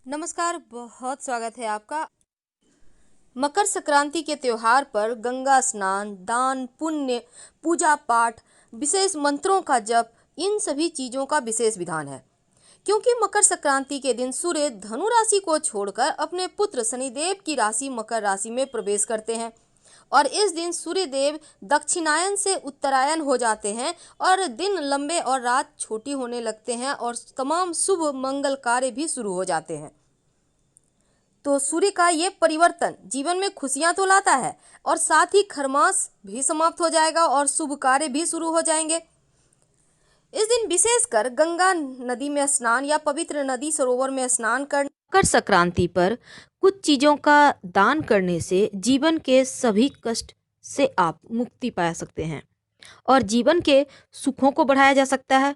नमस्कार, बहुत स्वागत है आपका। मकर संक्रांति के त्योहार पर गंगा स्नान, दान, पुण्य, पूजा पाठ, विशेष मंत्रों का जप, इन सभी चीजों का विशेष विधान है। क्योंकि मकर संक्रांति के दिन सूर्य धनु राशि को छोड़कर अपने पुत्र शनिदेव की राशि मकर राशि में प्रवेश करते हैं और इस दिन सूर्य देव दक्षिणायन से उत्तरायण हो जाते हैं और दिन लंबे और रात छोटी होने लगते हैं और तमाम शुभ मंगल कार्य भी शुरू हो जाते हैं। तो सूर्य का ये परिवर्तन जीवन में खुशियां तो लाता है और साथ ही खरमास भी समाप्त हो जाएगा और शुभ कार्य भी शुरू हो जाएंगे। इस दिन विशेषकर गंगा नदी में स्नान या पवित्र नदी सरोवर में स्नान कर मकर संक्रांति पर कुछ चीजों का दान करने से जीवन के सभी कष्ट से आप मुक्ति पा सकते हैं और जीवन के सुखों को बढ़ाया जा सकता है।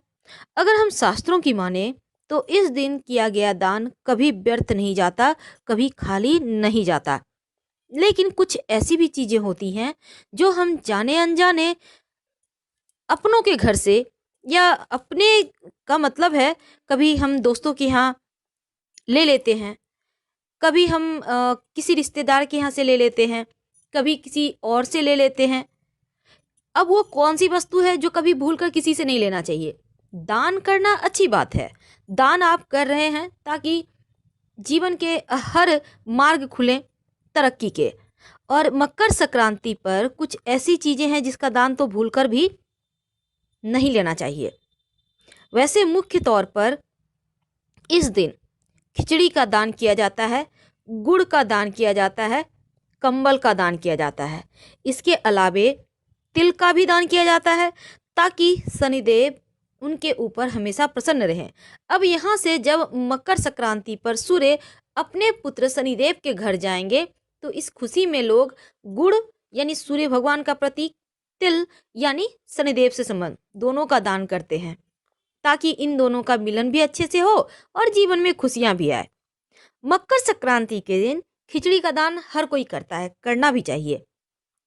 अगर हम शास्त्रों की माने तो इस दिन किया गया दान कभी व्यर्थ नहीं जाता, कभी खाली नहीं जाता। लेकिन कुछ ऐसी भी चीजें होती हैं जो हम जाने अनजाने अपनों के घर से या अपने का मतलब है, कभी हम दोस्तों के यहाँ ले लेते हैं, कभी हम किसी रिश्तेदार के यहाँ से ले लेते हैं, कभी किसी और से ले लेते हैं। अब वो कौन सी वस्तु है जो कभी भूलकर किसी से नहीं लेना चाहिए। दान करना अच्छी बात है, दान आप कर रहे हैं ताकि जीवन के हर मार्ग खुले तरक्की के। और मकर संक्रांति पर कुछ ऐसी चीजें हैं जिसका दान तो भूलकर भी नहीं लेना चाहिए। वैसे मुख्य तौर पर इस दिन खिचड़ी का दान किया जाता है, गुड़ का दान किया जाता है, कंबल का दान किया जाता है। इसके अलावे तिल का भी दान किया जाता है ताकि शनिदेव उनके ऊपर हमेशा प्रसन्न रहें। अब यहाँ से जब मकर संक्रांति पर सूर्य अपने पुत्र शनिदेव के घर जाएंगे तो इस खुशी में लोग गुड़ यानी सूर्य भगवान का प्रतीक, तिल यानी शनिदेव से संबंध, दोनों का दान करते हैं ताकि इन दोनों का मिलन भी अच्छे से हो और जीवन में खुशियां भी आए। मकर संक्रांति के दिन खिचड़ी का दान हर कोई करता है, करना भी चाहिए,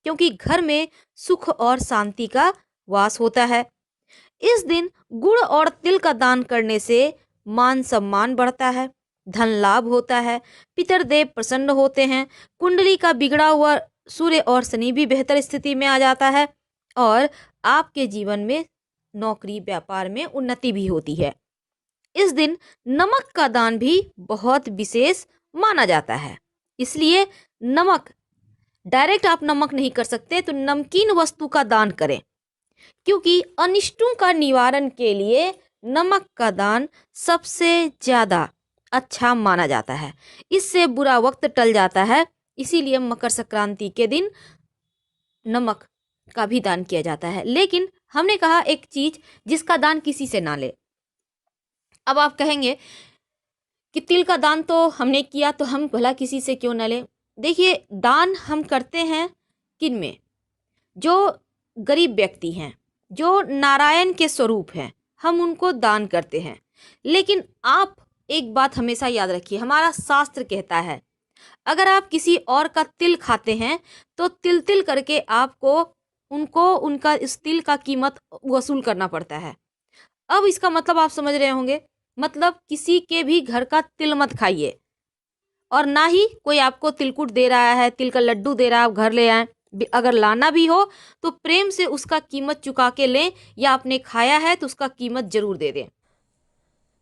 क्योंकि घर में सुख और शांति का वास होता है। इस दिन गुड़ और तिल का दान करने से मान सम्मान बढ़ता है, धन लाभ होता है, पितरदेव प्रसन्न होते हैं, कुंडली का बिगड़ा हुआ सूर्य और शनि भी बेहतर स्थिति में आ जाता है और आपके जीवन में नौकरी व्यापार में उन्नति भी होती है। इस दिन नमक का दान भी बहुत विशेष माना जाता है, इसलिए नमक डायरेक्ट आप नमक नहीं कर सकते तो नमकीन वस्तु का दान करें, क्योंकि अनिष्टों का निवारण के लिए नमक का दान सबसे ज्यादा अच्छा माना जाता है। इससे बुरा वक्त टल जाता है, इसीलिए मकर संक्रांति के दिन नमक का भी दान किया जाता है। लेकिन हमने कहा एक चीज जिसका दान किसी से ना ले। अब आप कहेंगे कि तिल का दान तो हमने किया तो हम भला किसी से क्यों ना लें। देखिए, दान हम करते हैं किन में? जो गरीब व्यक्ति हैं, जो नारायण के स्वरूप हैं, हम उनको दान करते हैं। लेकिन आप एक बात हमेशा याद रखिए, हमारा शास्त्र कहता है अगर आप किसी और का तिल खाते हैं तो तिल तिल करके आपको उनका इस तिल का कीमत वसूल करना पड़ता है। अब इसका मतलब आप समझ रहे होंगे, मतलब किसी के भी घर का तिल मत खाइए और ना ही कोई आपको तिलकुट दे रहा है, तिल का लड्डू दे रहा है, आप घर ले आए। अगर लाना भी हो तो प्रेम से उसका कीमत चुका के लें, या आपने खाया है तो उसका कीमत जरूर दे दें।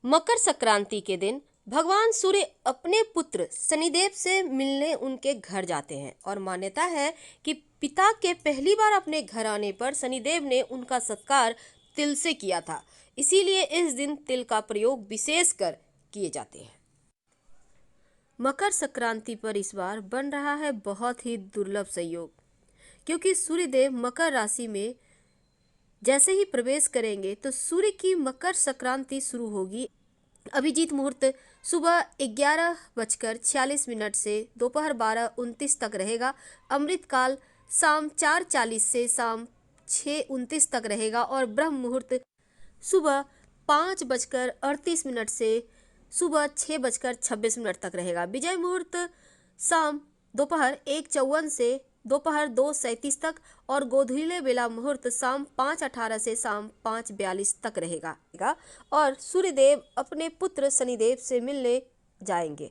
मकर संक्रांति के दिन भगवान सूर्य अपने पुत्र शनिदेव से मिलने उनके घर जाते हैं और मान्यता है कि पिता के पहली बार अपने घर आने पर शनिदेव ने उनका सत्कार तिल से किया था, इसीलिए इस दिन तिल का प्रयोग विशेष कर किए जाते हैं। मकर संक्रांति पर इस बार बन रहा है बहुत ही दुर्लभ संयोग, क्योंकि सूर्यदेव मकर राशि में जैसे ही प्रवेश करेंगे तो सूर्य की मकर संक्रांति शुरू होगी। अभिजीत मुहूर्त सुबह 11:46 से दोपहर 12:29 तक रहेगा। अमृत काल शाम 4:40 से शाम 6:29 तक रहेगा और ब्रह्म मुहूर्त सुबह 5:38 से सुबह 6:26 तक रहेगा। विजय मुहूर्त शाम दोपहर 1:54 से दोपहर 2:37 तक और गोधूली बेला मुहूर्त शाम 5:18 से शाम 5:42 तक रहेगा। और सूर्यदेव अपने पुत्र शनिदेव से मिलने जाएंगे।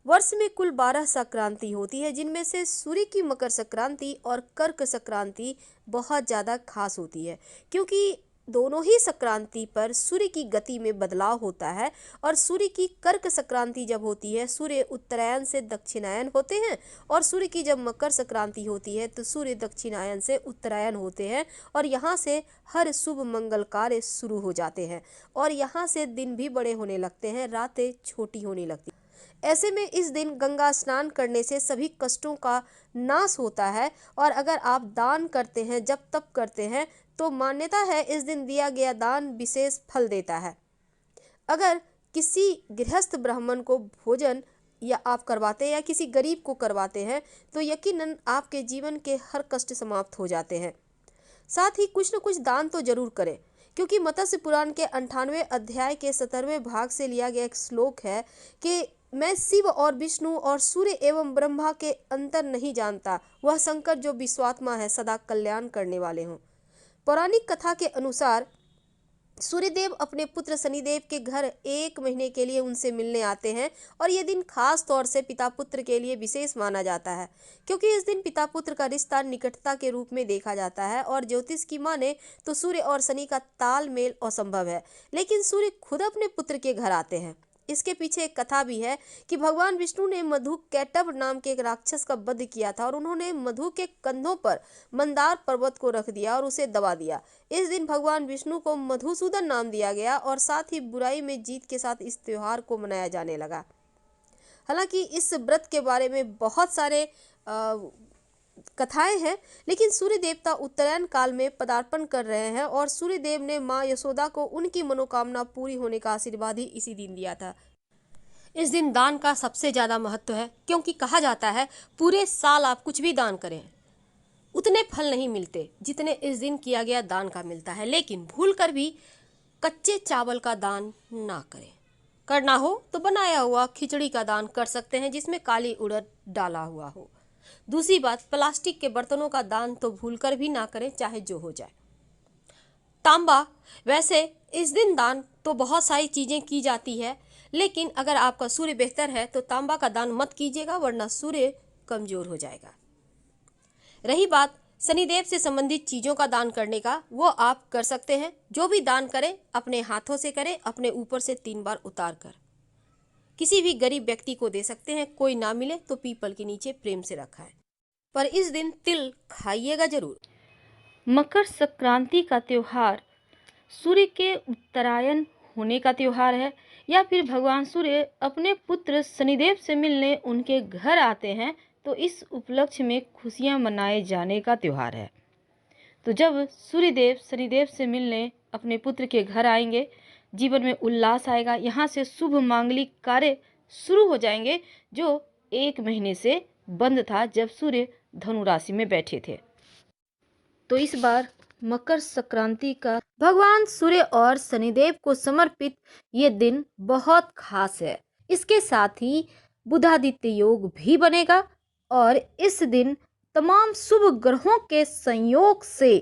वर्ष में कुल 12 संक्रांति होती है, जिनमें से सूर्य की मकर संक्रांति और कर्क संक्रांति बहुत ज़्यादा खास होती है, क्योंकि दोनों ही संक्रांति पर सूर्य की गति में बदलाव होता है। और सूर्य की कर्क संक्रांति जब होती है, सूर्य उत्तरायण से दक्षिणायन होते हैं, और सूर्य की जब मकर संक्रांति होती है तो सूर्य दक्षिणायन से उत्तरायण होते हैं। और यहाँ से हर शुभ मंगल कार्य शुरू हो जाते हैं, और यहाँ से दिन भी बड़े होने लगते हैं, रातें छोटी होने लगती। ऐसे में इस दिन गंगा स्नान करने से सभी कष्टों का नाश होता है। और अगर आप दान करते हैं, जब तप करते हैं, तो मान्यता है इस दिन दिया गया दान विशेष फल देता है। अगर किसी गृहस्थ ब्राह्मण को भोजन या आप करवाते हैं या किसी गरीब को करवाते हैं, तो यकीनन आपके जीवन के हर कष्ट समाप्त हो जाते हैं। साथ ही कुछ न कुछ दान तो जरूर करें, क्योंकि मत्स्य पुराण के 98वें अध्याय के 17वें भाग से लिया गया एक श्लोक है कि मैं शिव और विष्णु और सूर्य एवं ब्रह्मा के अंतर नहीं जानता, वह शंकर जो विश्वात्मा है सदा कल्याण करने वाले हों। पौराणिक कथा के अनुसार सूर्यदेव अपने पुत्र शनिदेव के घर 1 महीने के लिए उनसे मिलने आते हैं, और ये दिन खास तौर से पिता पुत्र के लिए विशेष माना जाता है, क्योंकि इस दिन पिता पुत्र का रिश्ता निकटता के रूप में देखा जाता है। और ज्योतिष की माने तो सूर्य और शनि का तालमेल असंभव है, लेकिन सूर्य खुद अपने पुत्र के घर आते हैं। इसके पीछे एक कथा भी है कि भगवान विष्णु ने मधु कैटभ नाम के एक राक्षस का वध किया था, और उन्होंने मधु के कंधों पर मंदार पर्वत को रख दिया और उसे दबा दिया। इस दिन भगवान विष्णु को मधुसूदन नाम दिया गया, और साथ ही बुराई में जीत के साथ इस त्योहार को मनाया जाने लगा। हालांकि इस व्रत के बारे में बहुत सारे कथाएं हैं, लेकिन सूर्य देवता उत्तरायण काल में पदार्पण कर रहे हैं, और सूर्य देव ने माँ यशोदा को उनकी मनोकामना पूरी होने का आशीर्वाद ही इसी दिन दिया था। इस दिन दान का सबसे ज्यादा महत्व है, क्योंकि कहा जाता है पूरे साल आप कुछ भी दान करें उतने फल नहीं मिलते जितने इस दिन किया गया दान का मिलता है। लेकिन भूल कर भी कच्चे चावल का दान ना करें। करना हो तो बनाया हुआ खिचड़ी का दान कर सकते हैं, जिसमें काली उड़द डाला हुआ हो। दूसरी बात, प्लास्टिक के बर्तनों का दान तो भूलकर भी ना करें, चाहे जो हो जाए। तांबा, वैसे इस दिन दान तो बहुत सारी चीजें की जाती है, लेकिन अगर आपका सूर्य बेहतर है तो तांबा का दान मत कीजिएगा, वरना सूर्य कमजोर हो जाएगा। रही बात शनिदेव से संबंधित चीजों का दान करने का, वो आप कर सकते हैं। जो भी दान करें अपने हाथों से करें, अपने ऊपर से 3 बार उतार कर किसी भी गरीब व्यक्ति को दे सकते हैं। कोई ना मिले तो पीपल के नीचे प्रेम से रखा है, पर इस दिन तिल खाइएगा जरूर। मकर संक्रांति का त्योहार सूर्य के उत्तरायण होने का त्योहार है, या फिर भगवान सूर्य अपने पुत्र शनिदेव से मिलने उनके घर आते हैं, तो इस उपलक्ष्य में खुशियां मनाए जाने का त्योहार है। तो जब सूर्यदेव शनिदेव से मिलने अपने पुत्र के घर आएंगे, जीवन में उल्लास आएगा। यहाँ से शुभ मांगलिक कार्य शुरू हो जाएंगे, जो 1 महीने से बंद था जब सूर्य धनु राशि में बैठे थे। तो इस बार मकर संक्रांति का भगवान सूर्य और शनिदेव को समर्पित ये दिन बहुत खास है। इसके साथ ही बुधादित्य योग भी बनेगा, और इस दिन तमाम शुभ ग्रहों के संयोग से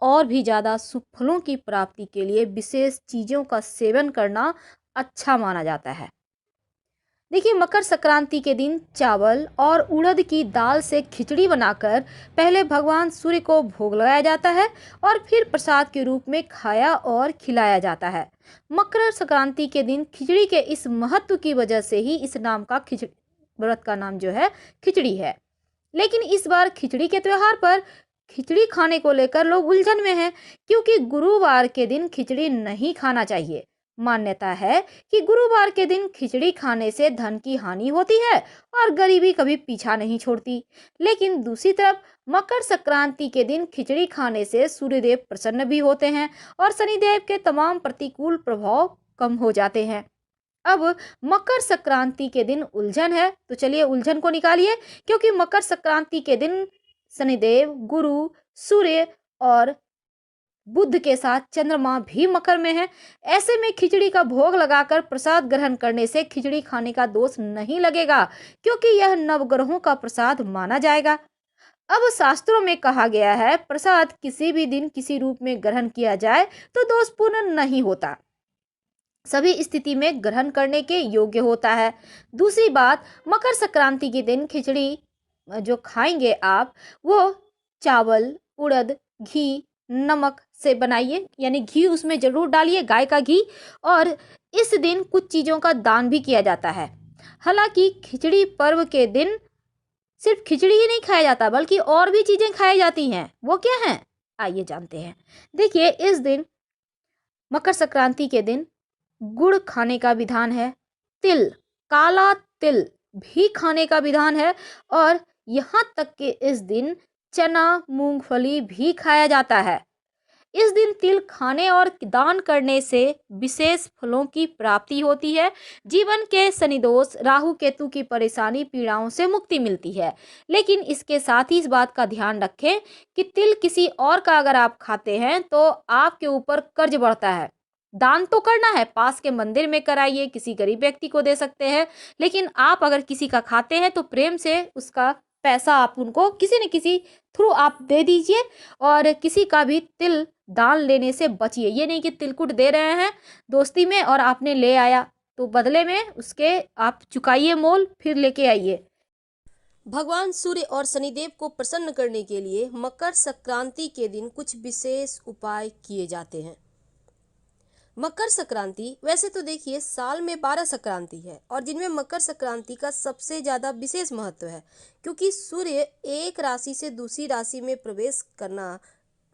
और भी ज़्यादा शुभ फलों की प्राप्ति के लिए विशेष चीज़ों का सेवन करना अच्छा माना जाता है। देखिए, मकर संक्रांति के दिन चावल और उड़द की दाल से खिचड़ी बनाकर पहले भगवान सूर्य को भोग लगाया जाता है, और फिर प्रसाद के रूप में खाया और खिलाया जाता है। मकर संक्रांति के दिन खिचड़ी के इस महत्व की वजह से ही इस नाम का खिचड़ी व्रत का नाम जो है खिचड़ी है। लेकिन इस बार खिचड़ी के त्योहार पर खिचड़ी खाने को लेकर लोग उलझन में हैं, क्योंकि गुरुवार के दिन खिचड़ी नहीं खाना चाहिए। मान्यता है कि गुरुवार के दिन खिचड़ी खाने से धन की हानि होती है और गरीबी कभी पीछा नहीं छोड़ती। लेकिन दूसरी तरफ मकर संक्रांति के दिन खिचड़ी खाने से सूर्यदेव प्रसन्न भी होते हैं, और शनिदेव के तमाम प्रतिकूल प्रभाव कम हो जाते हैं। अब मकर संक्रांति के दिन उलझन है, तो चलिए उलझन को निकालिए, क्योंकि मकर संक्रांति के दिन शनिदेव, गुरु, सूर्य और बुध के साथ चंद्रमा भी मकर में है। ऐसे में खिचड़ी का भोग लगाकर प्रसाद ग्रहण करने से खिचड़ी खाने का दोष नहीं लगेगा, क्योंकि यह नवग्रहों का प्रसाद माना जाएगा। अब शास्त्रों में कहा गया है, प्रसाद किसी भी दिन किसी रूप में ग्रहण किया जाए तो दोषपूर्ण नहीं होता। सभी स्थिति में ग्रहण करने के योग्य होता है। दूसरी बात, मकर संक्रांति के दिन खिचड़ी जो खाएंगे आप, वो चावल, उड़द, घी, नमक से बनाइए, यानी घी उसमें जरूर डालिए, गाय का घी। और इस दिन कुछ चीज़ों का दान भी किया जाता है। हालांकि खिचड़ी पर्व के दिन सिर्फ खिचड़ी ही नहीं खाया जाता, बल्कि और भी चीज़ें खाई जाती हैं। वो क्या हैं, आइए जानते हैं। देखिए, इस दिन मकर संक्रांति के दिन गुड़ खाने का विधान है, तिल, काला तिल भी खाने का विधान है, और यहाँ तक कि इस दिन चना, मूंगफली भी खाया जाता है। इस दिन तिल खाने और दान करने से विशेष फलों की प्राप्ति होती है। जीवन के शनिदोष, राहु केतु की परेशानी, पीड़ाओं से मुक्ति मिलती है। लेकिन इसके साथ ही इस बात का ध्यान रखें कि तिल किसी और का अगर आप खाते हैं तो आपके ऊपर कर्ज बढ़ता है। दान तो करना है, पास के मंदिर में कराइए, किसी गरीब व्यक्ति को दे सकते हैं, लेकिन आप अगर किसी का खाते हैं तो प्रेम से उसका पैसा आप उनको किसी न किसी थ्रू आप दे दीजिए। और किसी का भी तिल दान लेने से बचिए। ये नहीं कि तिलकुट दे रहे हैं दोस्ती में और आपने ले आया, तो बदले में उसके आप चुकाइए मोल, फिर लेके आइए। भगवान सूर्य और शनिदेव को प्रसन्न करने के लिए मकर संक्रांति के दिन कुछ विशेष उपाय किए जाते हैं। मकर संक्रांति, वैसे तो देखिए साल में 12 संक्रांति है, और जिनमें मकर संक्रांति का सबसे ज़्यादा विशेष महत्व है, क्योंकि सूर्य एक राशि से दूसरी राशि में प्रवेश करना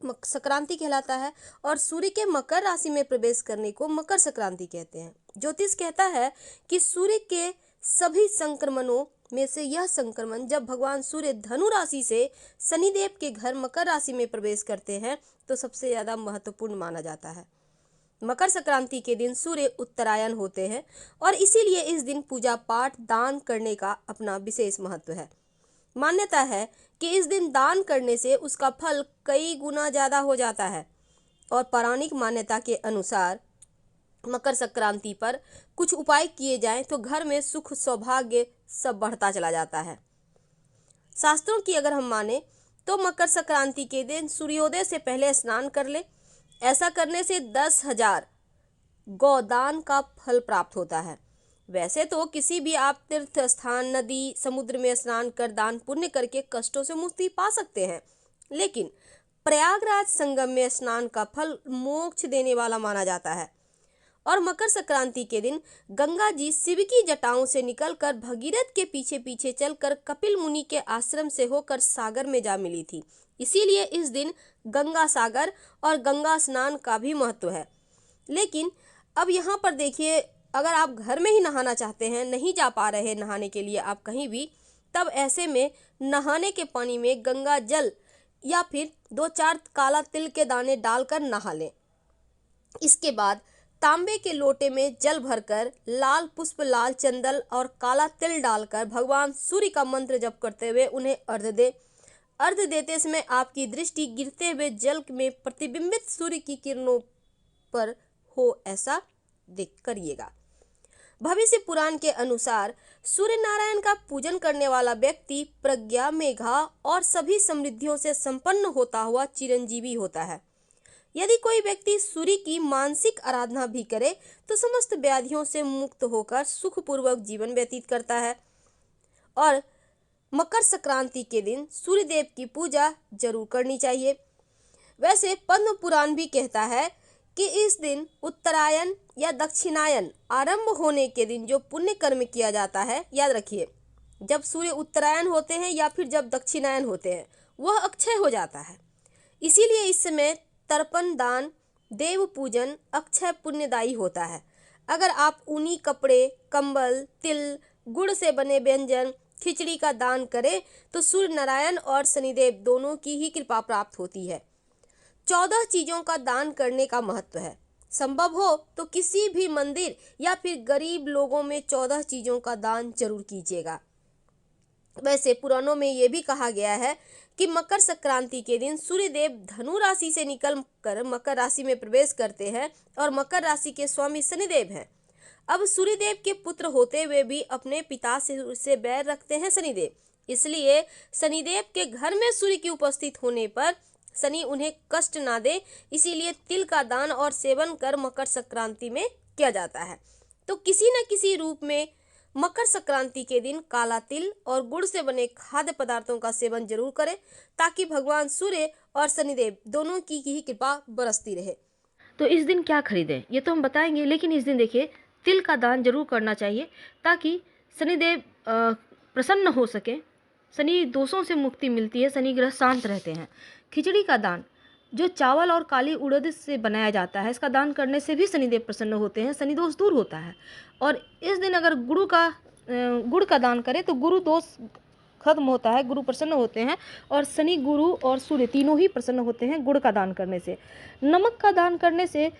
संक्रांति कहलाता है, और सूर्य के मकर राशि में प्रवेश करने को मकर संक्रांति कहते हैं। ज्योतिष कहता है कि सूर्य के सभी संक्रमणों में से यह संक्रमण जब भगवान सूर्य धनु राशि से शनिदेव के घर मकर राशि में प्रवेश करते हैं तो सबसे ज़्यादा महत्वपूर्ण माना जाता है। मकर संक्रांति के दिन सूर्य उत्तरायण होते हैं, और इसीलिए इस दिन पूजा पाठ, दान करने का अपना विशेष महत्व है। मान्यता है कि इस दिन दान करने से उसका फल कई गुना ज़्यादा हो जाता है, और पौराणिक मान्यता के अनुसार मकर संक्रांति पर कुछ उपाय किए जाएं तो घर में सुख, सौभाग्य सब बढ़ता चला जाता है। शास्त्रों की अगर हम माने तो मकर संक्रांति के दिन सूर्योदय से पहले स्नान कर ले। ऐसा करने से 10,000 गोदान का फल प्राप्त होता है। वैसे तो किसी भी आप तीर्थ स्थान, नदी, समुद्र में स्नान कर दान पुण्य करके कष्टों से मुक्ति पा सकते हैं, लेकिन प्रयागराज संगम में स्नान का फल मोक्ष देने वाला माना जाता है। और मकर संक्रांति के दिन गंगा जी शिव की जटाओं से निकलकर भगीरथ के पीछे पीछे चलकर कपिल मुनि के आश्रम से होकर सागर में जा मिली थी। इसीलिए इस दिन गंगा सागर और गंगा स्नान का भी महत्व है। लेकिन अब यहाँ पर देखिए, अगर आप घर में ही नहाना चाहते हैं, नहीं जा पा रहे हैं नहाने के लिए आप कहीं भी, तब ऐसे में नहाने के पानी में गंगा जल या फिर 2-4 काला तिल के दाने डालकर नहा लें। इसके बाद तांबे के लोटे में जल भरकर लाल पुष्प, लाल चंदन और काला तिल डालकर भगवान सूर्य का मंत्र जप करते हुए उन्हें अर्घ्य दें। अर्घ्य देते समय आपकी दृष्टि गिरते हुए जल में प्रतिबिंबित सूर्य की किरणों पर हो, ऐसा देख करिएगा। भविष्य पुराण के अनुसार सूर्य नारायण का पूजन करने वाला व्यक्ति प्रज्ञा, मेघा और सभी समृद्धियों से संपन्न होता हुआ चिरंजीवी होता है। यदि कोई व्यक्ति सूर्य की मानसिक आराधना भी करे तो समस्त व्याधियों से मुक्त होकर सुखपूर्वक जीवन व्यतीत करता है। और मकर संक्रांति के दिन सूर्य देव की पूजा जरूर करनी चाहिए। वैसे पद्म पुराण भी कहता है कि इस दिन उत्तरायण या दक्षिणायन आरंभ होने के दिन जो पुण्य कर्म किया जाता है, याद रखिए, जब सूर्य उत्तरायण होते हैं या फिर जब दक्षिणायन होते हैं, वह अक्षय हो जाता है। इसीलिए इस समय तर्पण दान, देव पूजन अक्षय पुण्यदायी होता है। अगर आप ऊनी कपड़े, कंबल, तिल, गुड़ से बने व्यंजन, खिचड़ी का दान करें तो सूर्य नारायण और शनिदेव दोनों की ही कृपा प्राप्त होती है। 14 चीजों का दान करने का महत्व है। संभव हो तो किसी भी मंदिर या फिर गरीब लोगों में 14 चीजों का दान जरूर कीजिएगा। वैसे पुराणों में यह भी कहा गया है कि मकर संक्रांति के दिन सूर्य देव धनु राशि से निकलकर मकर राशि में प्रवेश करते हैं और मकर राशि के स्वामी शनिदेव हैं। अब सूर्यदेव के पुत्र होते हुए भी अपने पिता से बैर रखते हैं शनिदेव, इसलिए शनिदेव के घर में सूर्य की उपस्थित होने पर शनि उन्हें कष्ट ना दे, इसीलिए तिल का दान और सेवन कर मकर संक्रांति में किया जाता है। तो किसी न किसी रूप में मकर संक्रांति के दिन काला तिल और गुड़ से बने खाद्य पदार्थों का सेवन जरूर करें, ताकि भगवान सूर्य और शनिदेव दोनों की ही कृपा बरसती रहे। तो इस दिन क्या खरीदें ये तो हम बताएंगे, लेकिन इस दिन देखिए तिल का दान जरूर करना चाहिए, ताकि शनिदेव प्रसन्न हो सके, शनि दोषों से मुक्ति मिलती है, शनि ग्रह शांत रहते हैं। खिचड़ी का दान जो चावल और काली उड़द से बनाया जाता है, इसका दान करने से भी शनिदेव प्रसन्न होते हैं, शनि दोष दूर होता है। और इस दिन अगर गुड़ का दान करें तो गुरु दोष खत्म होता है, गुरु प्रसन्न होते हैं, और शनि गुरु और सूर्य तीनों ही प्रसन्न होते हैं गुड़ का दान करने से। नमक का दान करने से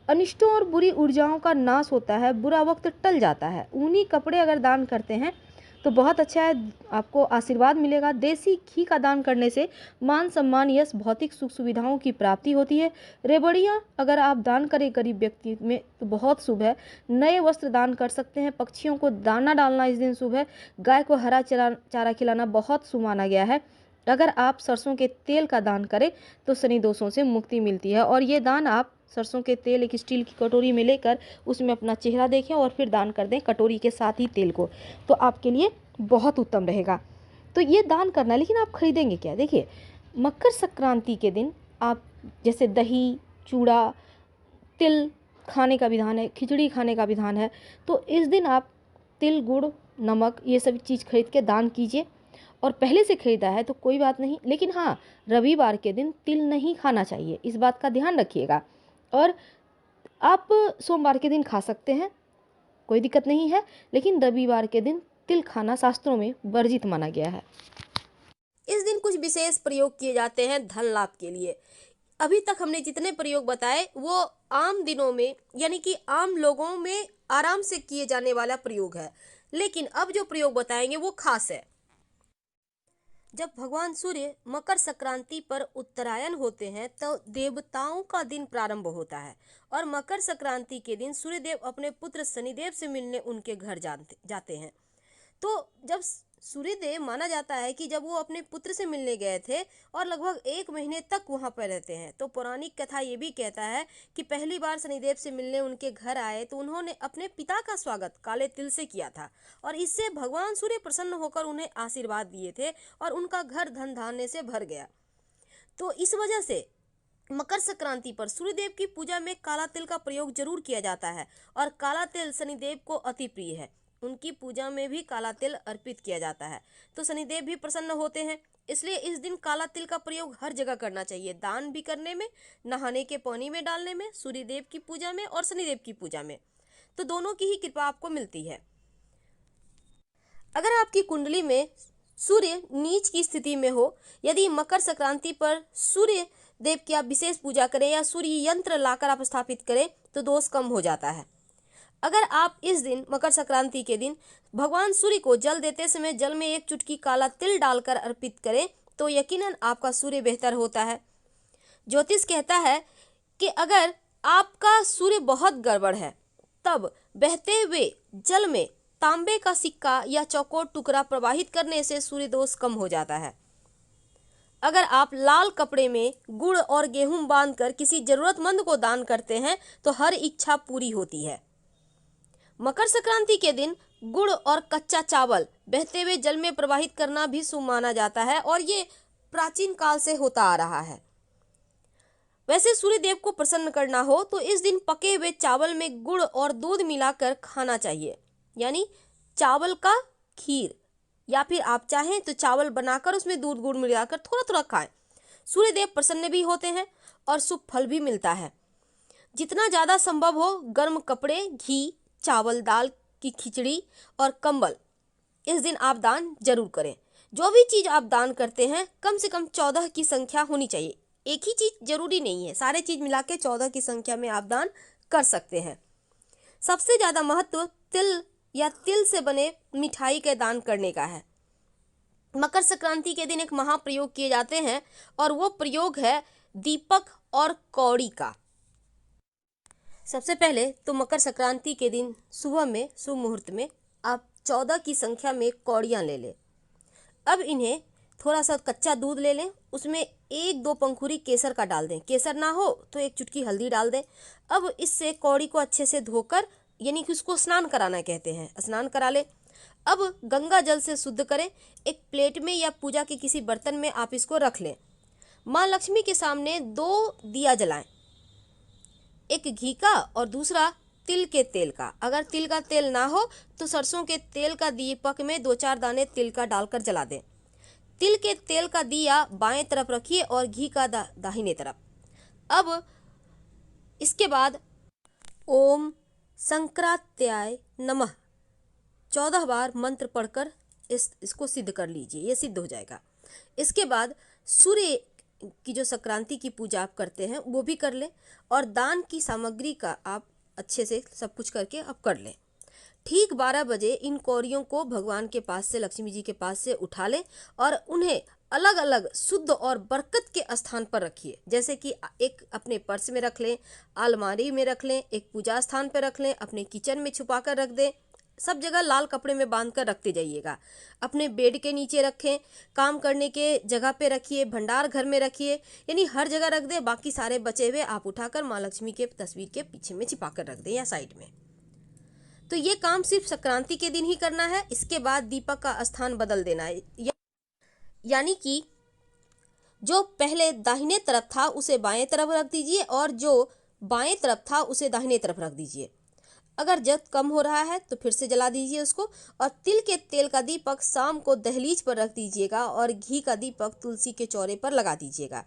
अनिष्टों और बुरी ऊर्जाओं का नाश होता है, बुरा वक्त टल जाता है। ऊनी कपड़े अगर दान करते हैं तो बहुत अच्छा है, आपको आशीर्वाद मिलेगा। देसी घी का दान करने से मान सम्मान यश भौतिक सुख सुविधाओं की प्राप्ति होती है। रेवड़ियाँ अगर आप दान करें गरीब व्यक्ति में तो बहुत शुभ है। नए वस्त्र दान कर सकते हैं। पक्षियों को दाना डालना इस दिन शुभ है। गाय को हरा चारा खिलाना बहुत शुभ माना गया है। अगर आप सरसों के तेल का दान करें तो शनि दोषों से मुक्ति मिलती है। और ये दान आप सरसों के तेल एक स्टील की कटोरी में लेकर उसमें अपना चेहरा देखें और फिर दान कर दें कटोरी के साथ ही तेल को, तो आपके लिए बहुत उत्तम रहेगा। तो ये दान करना, लेकिन आप खरीदेंगे क्या? देखिए मकर संक्रांति के दिन आप जैसे दही, चूड़ा, तिल खाने का विधान है, खिचड़ी खाने का विधान है, तो इस दिन आप तिल, गुड़, नमक ये सब चीज़ खरीद के दान कीजिए। और पहले से खरीदा है तो कोई बात नहीं, लेकिन हाँ रविवार के दिन तिल नहीं खाना चाहिए, इस बात का ध्यान रखिएगा। और आप सोमवार के दिन खा सकते हैं, कोई दिक्कत नहीं है, लेकिन रविवार के दिन तिल खाना शास्त्रों में वर्जित माना गया है। इस दिन कुछ विशेष प्रयोग किए जाते हैं धन लाभ के लिए। अभी तक हमने जितने प्रयोग बताए वो आम दिनों में यानी कि आम लोगों में आराम से किए जाने वाला प्रयोग है, लेकिन अब जो प्रयोग बताएंगे वो खास है। जब भगवान सूर्य मकर संक्रांति पर उत्तरायण होते हैं तो देवताओं का दिन प्रारंभ होता है, और मकर संक्रांति के दिन सूर्यदेव अपने पुत्र शनिदेव से मिलने उनके घर जाते हैं। तो जब सूर्यदेव माना जाता है कि जब वो अपने पुत्र से मिलने गए थे और लगभग 1 महीने तक वहां पर रहते हैं, तो पौराणिक कथा ये भी कहता है कि पहली बार शनिदेव से मिलने उनके घर आए तो उन्होंने अपने पिता का स्वागत काले तिल से किया था, और इससे भगवान सूर्य प्रसन्न होकर उन्हें आशीर्वाद दिए थे और उनका घर धन धान्य से भर गया। तो इस वजह से मकर संक्रांति पर सूर्यदेव की पूजा में काला तिल का प्रयोग जरूर किया जाता है, और काला तिल शनिदेव को अति प्रिय है। उनकी पूजा में भी काला तिल अर्पित किया जाता है, तो शनिदेव भी प्रसन्न होते हैं। इसलिए इस दिन काला तिल का प्रयोग हर जगह करना चाहिए, दान भी करने में, नहाने के पानी में डालने में, सूर्यदेव की पूजा में और शनिदेव की पूजा में, तो दोनों की ही कृपा आपको मिलती है। अगर आपकी कुंडली में सूर्य नीच की स्थिति में हो, यदि मकर संक्रांति पर सूर्य देव की आप विशेष पूजा करें या सूर्य यंत्र लाकर आप स्थापित करें तो दोष कम हो जाता है। अगर आप इस दिन मकर संक्रांति के दिन भगवान सूर्य को जल देते समय जल में 1 चुटकी काला तिल डालकर अर्पित करें तो यकीनन आपका सूर्य बेहतर होता है। ज्योतिष कहता है कि अगर आपका सूर्य बहुत गड़बड़ है तब बहते हुए जल में तांबे का सिक्का या चौकोर टुकड़ा प्रवाहित करने से सूर्य दोष कम हो जाता है। अगर आप लाल कपड़े में गुड़ और गेहूं बांधकर किसी जरूरतमंद को दान करते हैं तो हर इच्छा पूरी होती है। मकर संक्रांति के दिन गुड़ और कच्चा चावल बहते हुए जल में प्रवाहित करना भी शुभ माना जाता है, और ये प्राचीन काल से होता आ रहा है। वैसे सूर्य देव को प्रसन्न करना हो तो इस दिन पके हुए चावल में गुड़ और दूध मिलाकर खाना चाहिए, यानी चावल का खीर, या फिर आप चाहें तो चावल बनाकर उसमें दूध गुड़ मिलाकर थोड़ा थोड़ा खाएं। सूर्य देव प्रसन्न भी होते हैं और शुभ फल भी मिलता है। जितना ज़्यादा संभव हो गर्म कपड़े, घी, चावल, दाल की खिचड़ी और कंबल इस दिन आप दान जरूर करें। जो भी चीज़ आप दान करते हैं कम से कम 14 की संख्या होनी चाहिए। एक ही चीज़ जरूरी नहीं है, सारे चीज़ मिला के 14 की संख्या में आप दान कर सकते हैं। सबसे ज़्यादा महत्व तिल या तिल से बने मिठाई के दान करने का है। मकर संक्रांति के दिन एक महाप्रयोग किए जाते हैं और वो प्रयोग है दीपक और कौड़ी का। सबसे पहले तो मकर संक्रांति के दिन सुबह में शुभ मुहूर्त में आप 14 की संख्या में कौड़ियाँ ले लें। अब इन्हें थोड़ा सा कच्चा दूध ले लें, उसमें 1-2 पंखुड़ी केसर का डाल दें। केसर ना हो तो 1 चुटकी हल्दी डाल दें। अब इससे कौड़ी को अच्छे से धोकर, यानी कि उसको स्नान कराना कहते हैं, स्नान करा लें। अब गंगा जल से शुद्ध करें। एक प्लेट में या पूजा के किसी बर्तन में आप इसको रख लें। माँ लक्ष्मी के सामने 2 दिया जलाएं, एक घी का और दूसरा तिल के तेल का। अगर तिल का तेल ना हो तो सरसों के तेल का दीपक में 2-4 दाने तिल का डालकर जला दें। तिल के तेल का दिया बाएं तरफ रखिए और घी का दाहिने तरफ। अब इसके बाद ओम संक्रांत्याय नमः 14 बार मंत्र पढ़कर इसको सिद्ध कर लीजिए, ये सिद्ध हो जाएगा। इसके बाद सूर्य की जो संक्रांति की पूजा आप करते हैं वो भी कर लें, और दान की सामग्री का आप अच्छे से सब कुछ करके आप कर लें। ठीक 12 बजे इन कौड़ियों को भगवान के पास से, लक्ष्मी जी के पास से उठा लें और उन्हें अलग अलग शुद्ध और बरकत के स्थान पर रखिए। जैसे कि एक अपने पर्स में रख लें, अलमारी में रख लें, एक पूजा स्थान पर रख लें, अपने किचन में छुपा कर रख दें। सब जगह लाल कपड़े में बांध कर रखते जाइएगा। अपने बेड के नीचे रखें, काम करने के जगह पे रखिए, भंडार घर में रखिए, यानी हर जगह रख दें। बाकी सारे बचे हुए आप उठाकर माँ लक्ष्मी के तस्वीर के पीछे में छिपा कर रख दें या साइड में। तो ये काम सिर्फ संक्रांति के दिन ही करना है। इसके बाद दीपक का स्थान बदल देना है, यानी कि जो पहले दाहिने तरफ था उसे बाएं तरफ रख दीजिए और जो बाएं तरफ था उसे दाहिने तरफ रख दीजिए। अगर जल कम हो रहा है तो फिर से जला दीजिए उसको। और तिल के तेल का दीपक शाम को दहलीज पर रख दीजिएगा और घी का दीपक तुलसी के चौरे पर लगा दीजिएगा।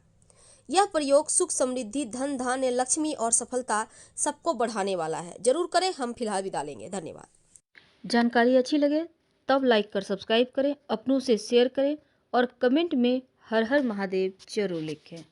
यह प्रयोग सुख, समृद्धि, धन धान्य, लक्ष्मी और सफलता सबको बढ़ाने वाला है। जरूर करें। हम फिलहाल विदा लेंगे। धन्यवाद। जानकारी अच्छी लगे तब लाइक कर सब्सक्राइब करें, अपनों से शेयर करें और कमेंट में हर हर महादेव जरूर लिखें।